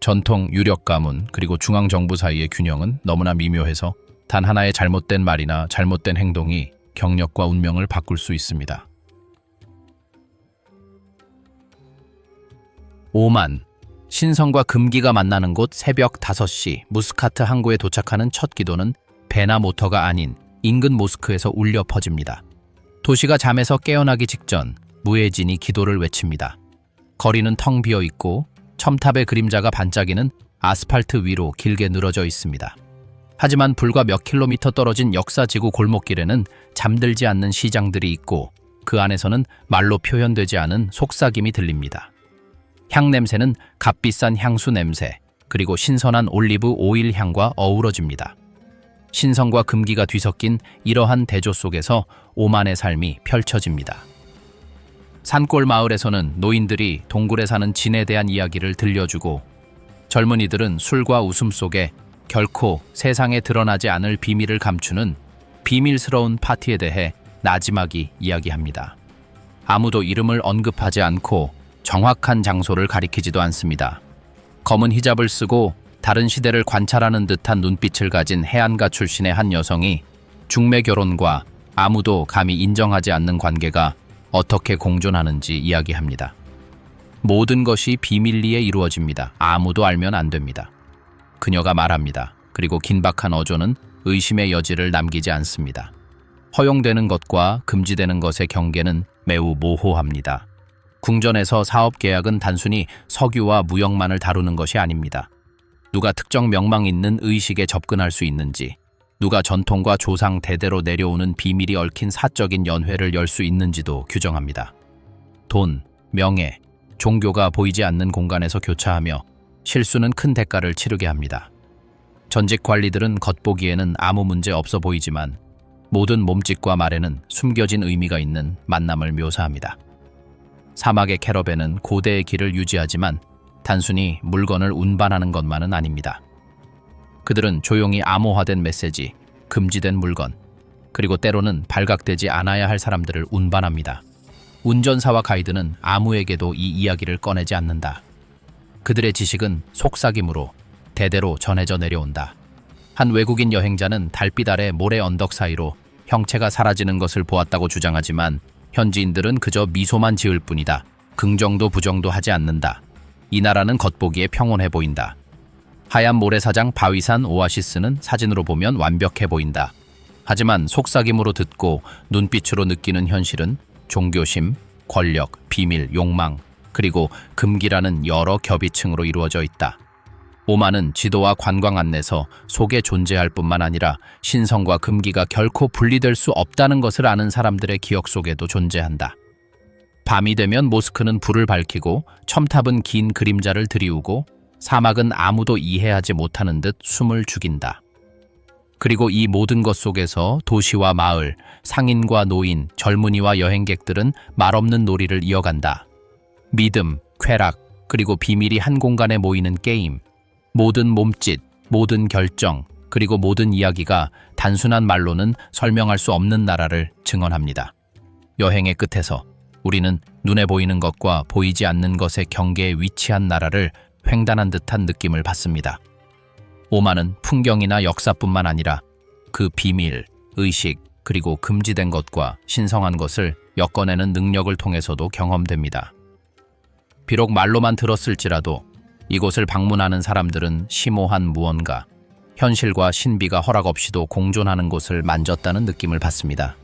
전통, 유력 가문, 그리고 중앙정부 사이의 균형은 너무나 미묘해서 단 하나의 잘못된 말이나 잘못된 행동이 경력과 운명을 바꿀 수 있습니다. 오만, 신성과 금기가 만나는 곳 새벽 5시 무스카트 항구에 도착하는 첫 기도는 배나 모터가 아닌 인근 모스크에서 울려 퍼집니다. 도시가 잠에서 깨어나기 직전 무에진이 기도를 외칩니다. 거리는 텅 비어 있고 첨탑의 그림자가 반짝이는 아스팔트 위로 길게 늘어져 있습니다. 하지만 불과 몇 킬로미터 떨어진 역사지구 골목길에는 잠들지 않는 시장들이 있고 그 안에서는 말로 표현되지 않은 속삭임이 들립니다. 향 냄새는 값비싼 향수 냄새, 그리고 신선한 올리브 오일 향과 어우러집니다. 신성과 금기가 뒤섞인 이러한 대조 속에서 오만의 삶이 펼쳐집니다. 산골 마을에서는 노인들이 동굴에 사는 진에 대한 이야기를 들려주고 젊은이들은 술과 웃음 속에 결코 세상에 드러나지 않을 비밀을 감추는 비밀스러운 파티에 대해 나지막이 이야기합니다. 아무도 이름을 언급하지 않고 정확한 장소를 가리키지도 않습니다. 검은 히잡을 쓰고 다른 시대를 관찰하는 듯한 눈빛을 가진 해안가 출신의 한 여성이 중매 결혼과 아무도 감히 인정하지 않는 관계가 어떻게 공존하는지 이야기합니다. 모든 것이 비밀리에 이루어집니다. 아무도 알면 안 됩니다. 그녀가 말합니다. 그리고 긴박한 어조는 의심의 여지를 남기지 않습니다. 허용되는 것과 금지되는 것의 경계는 매우 모호합니다. 궁전에서 사업 계약은 단순히 석유와 무역만을 다루는 것이 아닙니다. 누가 특정 명망 있는 의식에 접근할 수 있는지, 누가 전통과 조상 대대로 내려오는 비밀이 얽힌 사적인 연회를 열 수 있는지도 규정합니다. 돈, 명예, 종교가 보이지 않는 공간에서 교차하며 실수는 큰 대가를 치르게 합니다. 전직 관리들은 겉보기에는 아무 문제 없어 보이지만 모든 몸짓과 말에는 숨겨진 의미가 있는 만남을 묘사합니다. 사막의 캐러밴은 고대의 길을 유지하지만 단순히 물건을 운반하는 것만은 아닙니다. 그들은 조용히 암호화된 메시지, 금지된 물건, 그리고 때로는 발각되지 않아야 할 사람들을 운반합니다. 운전사와 가이드는 아무에게도 이 이야기를 꺼내지 않는다. 그들의 지식은 속삭임으로 대대로 전해져 내려온다. 한 외국인 여행자는 달빛 아래 모래 언덕 사이로 형체가 사라지는 것을 보았다고 주장하지만 현지인들은 그저 미소만 지을 뿐이다. 긍정도 부정도 하지 않는다. 이 나라는 겉보기에 평온해 보인다. 하얀 모래사장 바위산 오아시스는 사진으로 보면 완벽해 보인다. 하지만 속삭임으로 듣고 눈빛으로 느끼는 현실은 종교심, 권력, 비밀, 욕망, 그리고 금기라는 여러 겹이층으로 이루어져 있다. 오만은 지도와 관광 안내서 속에 존재할 뿐만 아니라 신성과 금기가 결코 분리될 수 없다는 것을 아는 사람들의 기억 속에도 존재한다. 밤이 되면 모스크는 불을 밝히고 첨탑은 긴 그림자를 드리우고 사막은 아무도 이해하지 못하는 듯 숨을 죽인다. 그리고 이 모든 것 속에서 도시와 마을, 상인과 노인, 젊은이와 여행객들은 말없는 놀이를 이어간다. 믿음, 쾌락, 그리고 비밀이 한 공간에 모이는 게임. 모든 몸짓, 모든 결정, 그리고 모든 이야기가 단순한 말로는 설명할 수 없는 나라를 증언합니다. 여행의 끝에서 우리는 눈에 보이는 것과 보이지 않는 것의 경계에 위치한 나라를 횡단한 듯한 느낌을 받습니다. 오만은 풍경이나 역사뿐만 아니라 그 비밀, 의식, 그리고 금지된 것과 신성한 것을 엮어내는 능력을 통해서도 경험됩니다. 비록 말로만 들었을지라도 이곳을 방문하는 사람들은 심오한 무언가, 현실과 신비가 허락 없이도 공존하는 곳을 만졌다는 느낌을 받습니다.